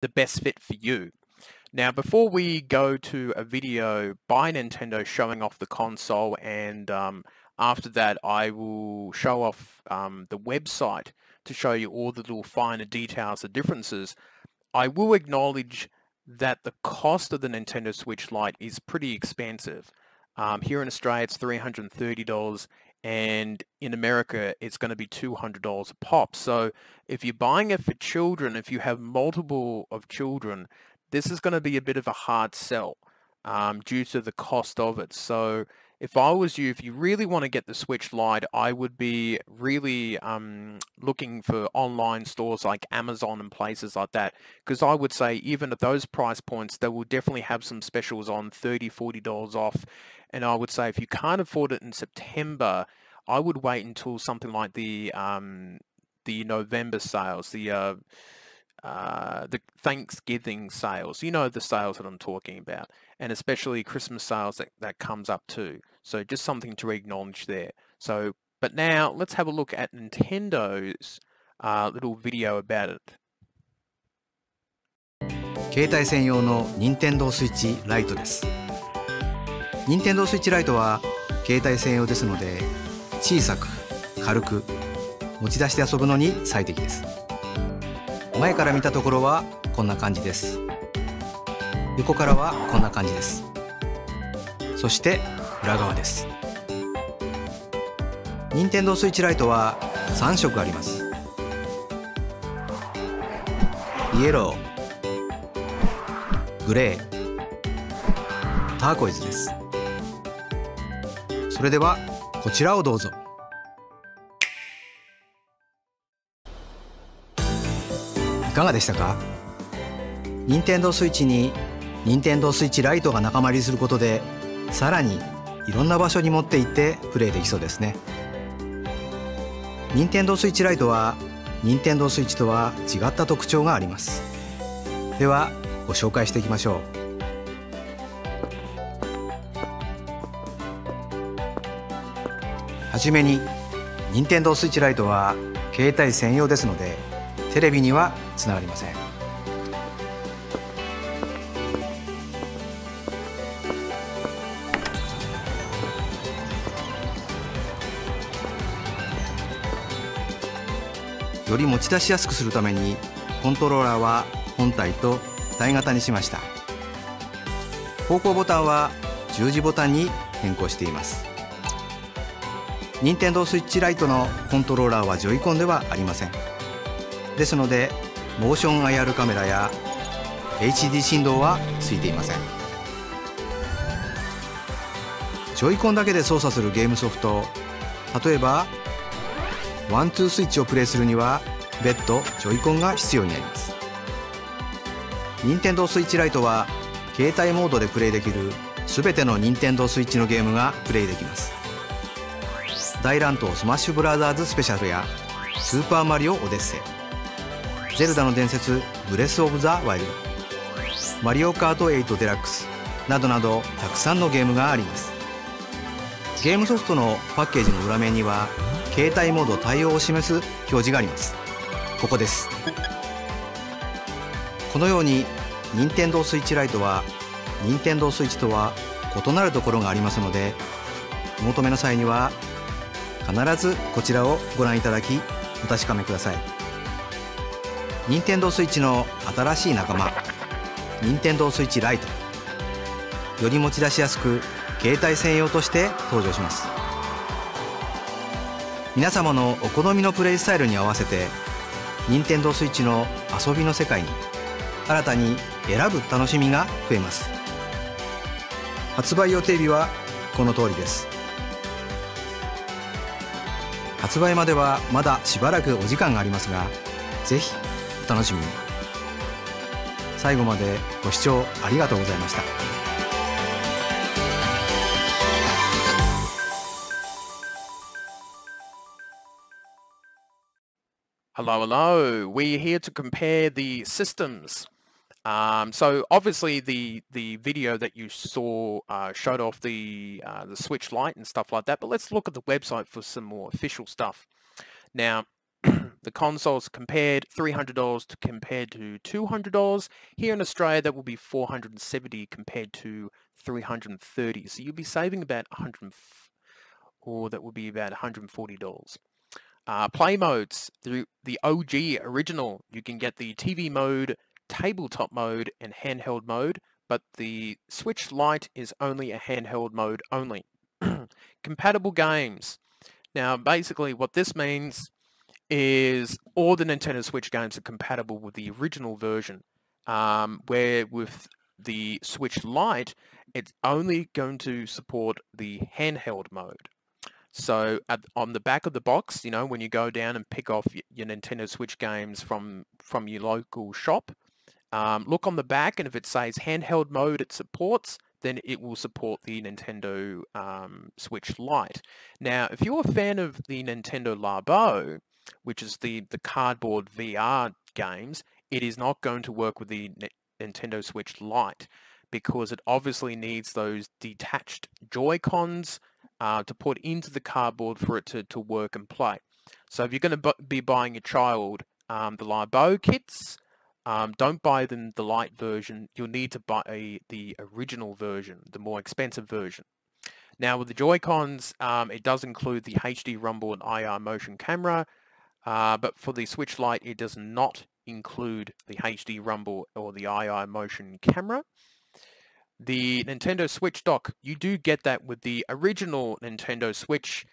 the best fit for you. Now, before we go to a video by Nintendo showing off the console, and after that I will show off the website to show you all the little finer details, the differences, I will acknowledge that the cost of the Nintendo Switch Lite is pretty expensive. Here in Australia it's $330, and in America it's going to be $200 a pop. So if you're buying it for children, if you have multiple of children, this is going to be a bit of a hard sell due to the cost of it. So if I was you, if you really want to get the Switch Lite, I would be really looking for online stores like Amazon and places like that, because I would say even at those price points, they will definitely have some specials on $30, $40 off. And I would say if you can't afford it in September, I would wait until something like the November sales, the Thanksgiving sales, you know, the sales that I'm talking about, and especially Christmas sales that comes up too. So just something to acknowledge there. So, but now let's have a look at Nintendo's little video about it. 携帯専用の Nintendo Switch Lite です。Nintendo Switch Lite は携帯専用ですので、小さく軽く持ち出して遊ぶのに最適です。前から見たところはこんな感じです。横からはこんな感じです。そして裏側です。Nintendo Switch Lite は3色あります。イエロー、グレー、ターコイズです。それではこちらをどうぞ。いかがでしたか？ Nintendo Switch に Nintendo Switch Lite が仲間入りすることで、さらにいろんな場所に持って行ってプレイできそうですね。Nintendo Switch Lite は Nintendo Switch とは違った特徴があります。ではご紹介していきましょう。はじめに Nintendo Switch Lite は携帯専用ですので、テレビにはつながりません。より持ち出しやすくするためにコントローラーは本体と台型にしました。方向ボタンは十字ボタンに変更しています。Nintendo Switch Lite のコントローラーはジョイコンではありません。ですのでモーション IR カメラや HD 振動はついていません。ジョイコンだけで操作するゲームソフト、例えばワンツースイッチをプレイするには別途ジョイコンが必要になります。Nintendo Switch Lite は携帯モードでプレイできるすべての Nintendo Switch のゲームがプレイできます。大乱闘スマッシュブラザーズスペシャルやスーパーマリオオデッセイ、ゼルダの伝説ブレスオブザワイルド、マリオカート8デラックスなどなどたくさんのゲームがあります。ゲームソフトのパッケージの裏面には携帯モード対応を示す表示があります。ここです。このように Nintendo Switch Lite は Nintendo Switch とは異なるところがありますので、お求めの際には必ずこちらをご覧いただきお確かめください。Nintendo Switch の新しい仲間 Nintendo Switch Lite、 より持ち出しやすく携帯専用として登場します。皆様のお好みのプレイスタイルに合わせて Nintendo Switch の遊びの世界に新たに選ぶ楽しみが増えます。発売予定日はこの通りです。発売まではまだしばらくお時間がありますが、ぜひお楽しみに。最後までご視聴ありがとうございました。Hello, hello. We're here to compare the systems. So obviously the video that you saw showed off the Switch Lite and stuff like that, but let's look at the website for some more official stuff. Now, The consoles compared $300 to compared to $200. Here in Australia, that will be $470 compared to $330. So you'll be saving about that would be about $140. Play modes, the OG original, you can get the TV mode, tabletop mode, and handheld mode, but the Switch Lite is only a handheld mode only. Compatible games. Now, basically what this means is all the Nintendo Switch games are compatible with the original version, where with the Switch Lite, it's only going to support the handheld mode. So on the back of the box, when you go down and pick off your Nintendo Switch games from your local shop, look on the back, and if it says handheld mode it supports, then it will support the Nintendo Switch Lite. Now, if you're a fan of the Nintendo Labo, which is the cardboard VR games, it is not going to work with the Nintendo Switch Lite because it obviously needs those detached Joy-Cons to put into the cardboard for it to work and play. So if you're going to be buying your child the Labo kits, don't buy them the Lite version. You'll need to buy the original version, the more expensive version. Now with the Joy-Cons, it does include the HD Rumble and IR motion camera, but for the Switch Lite, it does not include the HD Rumble or the IR motion camera. The Nintendo Switch dock, you do get that with the original Nintendo Switch,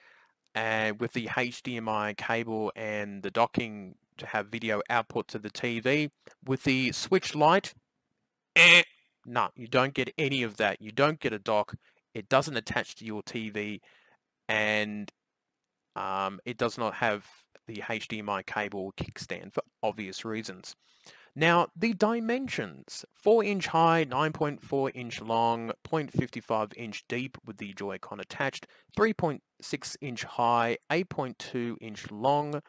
and with the HDMI cable and the docking to have video output to the TV. With the Switch Lite, no, you don't get any of that. You don't get a dock. It doesn't attach to your TV, and it does not have the HDMI cable or kickstand for obvious reasons. Now, the dimensions: 4-inch high, 9.4-inch long, 0.55-inch deep with the Joy-Con attached, 3.6-inch high, 8.2-inch long,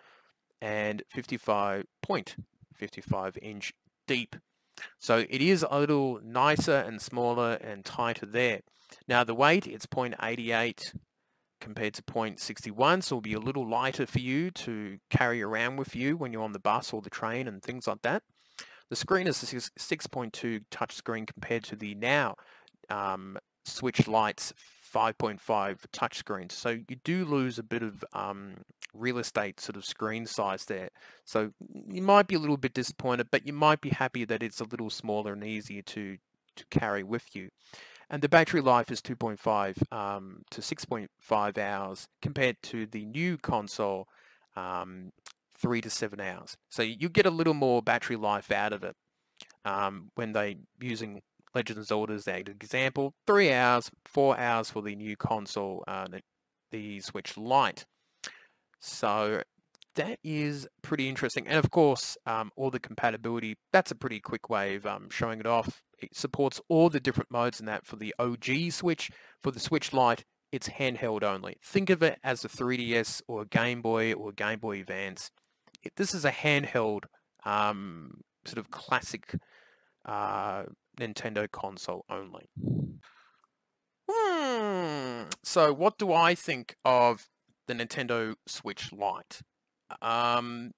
and 55.55-inch deep. So it is a little nicer and smaller and tighter there. Now the weight, it's 0.88 compared to 0.61, so it'll be a little lighter for you to carry around with you when you're on the bus or the train and things like that. The screen is a 6.2 touchscreen compared to the now Switch Lite's 5.5 touchscreen. So you do lose a bit of real estate sort of screen size there. So you might be a little bit disappointed, but you might be happy that it's a little smaller and easier to carry with you. And the battery life is 2.5 to 6.5 hours compared to the new console, 3 to 7 hours. So you get a little more battery life out of it when they using Legend of Zelda as an example. 3 hours, 4 hours for the new console, the Switch Lite. So that is pretty interesting. And of course, all the compatibility, that's a pretty quick way of showing it off. It supports all the different modes in that. For the OG Switch, for the Switch Lite, it's handheld only. Think of it as a 3DS or a Game Boy or a Game Boy Advance. This is a handheld sort of classic Nintendo console only. So what do I think of the Nintendo Switch Lite? I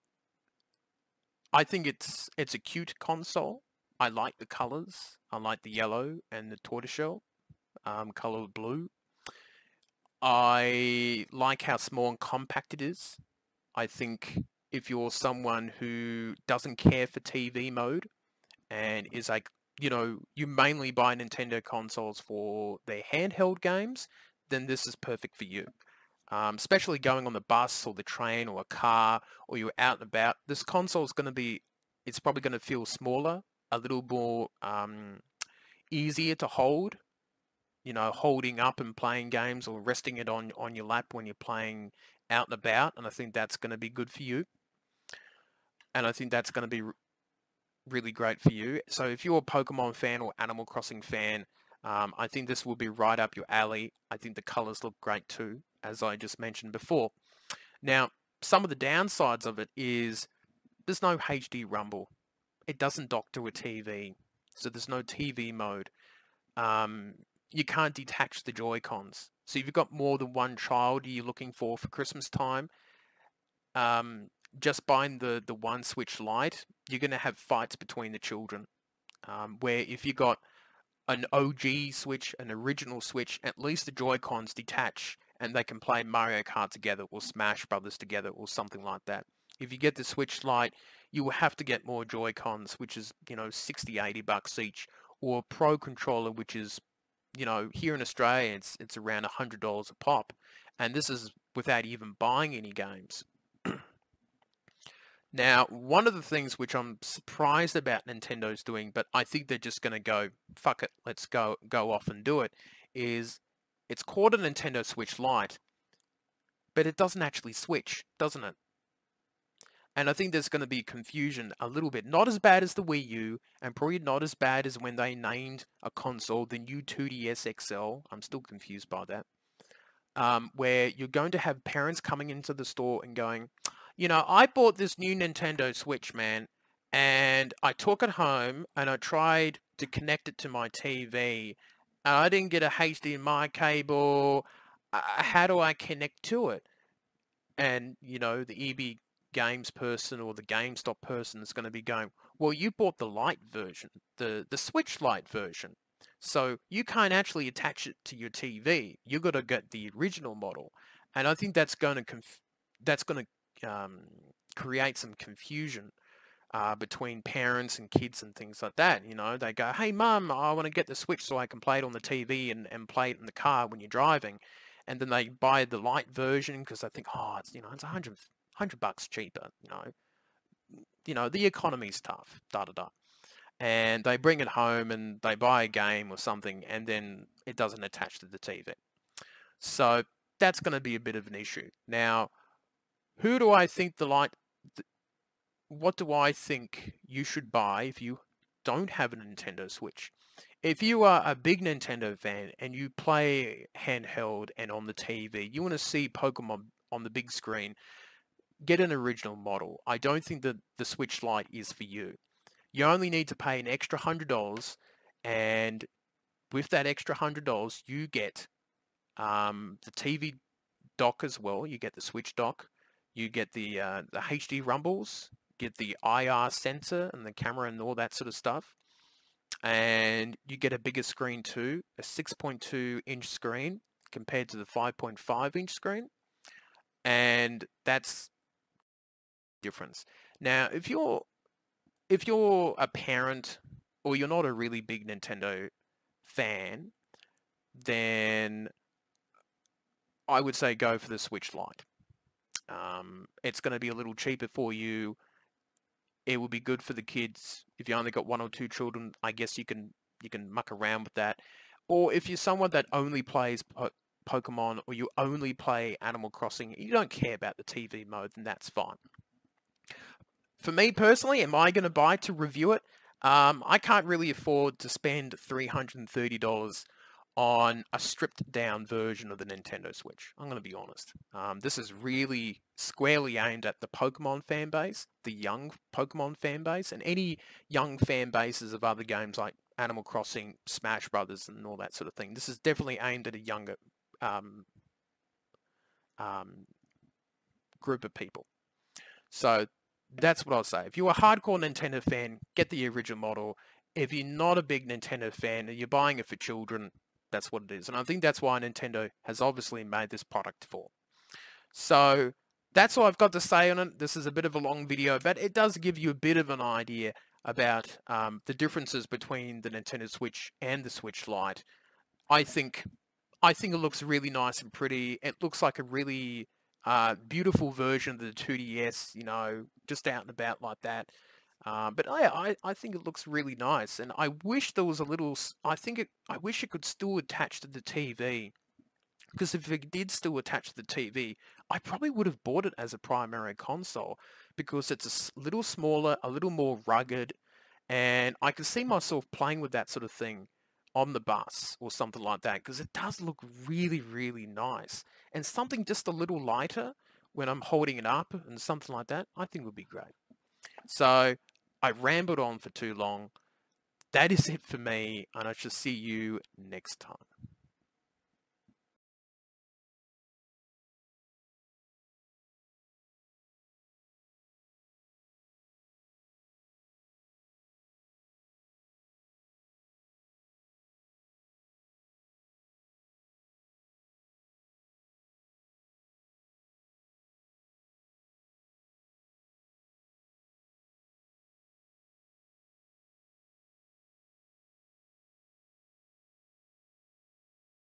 think it's a cute console. I like the colors. I like the yellow and the tortoiseshell color blue. I like how small and compact it is. I think if you're someone who doesn't care for TV mode and is like, you mainly buy Nintendo consoles for their handheld games, then this is perfect for you. Especially going on the bus or the train or a car, or you're out and about. This console is it's probably going to feel smaller, a little more easier to hold, holding up and playing games or resting it on your lap when you're playing out and about. And I think that's going to be good for you. And I think that's going to be really great for you. So if you're a Pokemon fan or Animal Crossing fan, I think this will be right up your alley. I think the colors look great too, as I just mentioned before. Now, some of the downsides of it is there's no HD Rumble. It doesn't dock to a TV, so there's no TV mode. You can't detach the Joy-Cons. So if you've got more than one child you're looking for Christmas time, just buying the one Switch Lite, you're going to have fights between the children. Where if you got an OG Switch, an original Switch, at least the Joy-Cons detach and they can play Mario Kart together or Smash Brothers together or something like that. If you get the Switch Lite, you will have to get more Joy-Cons, which is, you know, 60, 80 bucks each, or a Pro controller, which is, you know, here in Australia, it's around $100 a pop. And this is without even buying any games. Now, one of the things which I'm surprised about Nintendo's doing, but I think they're just going to go, fuck it, let's go off and do it, is it's called a Nintendo Switch Lite, but it doesn't actually switch, doesn't it? And I think there's going to be confusion a little bit. Not as bad as the Wii U, and probably not as bad as when they named a console the new 2DS XL. I'm still confused by that. Where you're going to have parents coming into the store and going, you know, I bought this new Nintendo Switch, man, and I took it home and I tried to connect it to my TV, and I didn't get a HDMI cable. How do I connect to it? And, you know, the EB Games person or the GameStop person is going to be going, well, you bought the Lite version, the Switch Lite version. So you can't actually attach it to your TV. You've got to get the original model. And I think that's going to create some confusion between parents and kids and things like that. You know, they go, hey, Mum, I want to get the Switch so I can play it on the TV and play it in the car when you're driving. And then they buy the Lite version because they think, oh, it's, you know, it's $100 cheaper. You know, the economy's tough, da-da-da. And they bring it home and they buy a game or something, and then it doesn't attach to the TV. So that's going to be a bit of an issue. Now, who do I think what do I think you should buy if you don't have a Nintendo Switch? If you are a big Nintendo fan and you play handheld and on the TV, you want to see Pokemon on the big screen, get an original model. I don't think that the Switch Lite is for you. You only need to pay an extra $100, and with that extra $100, you get the TV dock as well. You get the Switch dock. You get the HD rumbles. Get the IR sensor and the camera and all that sort of stuff. And you get a bigger screen too, a 6.2-inch screen compared to the 5.5-inch screen. And that's the difference. Now, if you're a parent or you're not a really big Nintendo fan, then I would say go for the Switch Lite. It's going to be a little cheaper for you. It will be good for the kids. If you only got one or two children, I guess you can muck around with that. Or if you're someone that only plays Pokemon, or you only play Animal Crossing, you don't care about the TV mode, then that's fine. For me personally, am I going to buy to review it? I can't really afford to spend $330 on a stripped down version of the Nintendo Switch. I'm going to be honest. This is really squarely aimed at the Pokemon fan base, the young Pokemon fan base, and any young fan bases of other games like Animal Crossing, Smash Brothers, and all that sort of thing. This is definitely aimed at a younger group of people. So that's what I'll say. If you're a hardcore Nintendo fan, get the original model. If you're not a big Nintendo fan and you're buying it for children, that's what it is. And I think that's why Nintendo has obviously made this product for. So that's all I've got to say on it. This is a bit of a long video, but it does give you a bit of an idea about the differences between the Nintendo Switch and the Switch Lite. I think it looks really nice and pretty. It looks like a really beautiful version of the 2DS, you know, just out and about like that. But I think it looks really nice, and I wish there was a little. I wish it could still attach to the TV, because if it did still attach to the TV, I probably would have bought it as a primary console, because it's a little smaller, a little more rugged, and I can see myself playing with that sort of thing on the bus or something like that, because it does look really, really nice. And something just a little lighter when I'm holding it up and something like that, I think would be great. So I rambled on for too long. That is it for me, and I shall see you next time.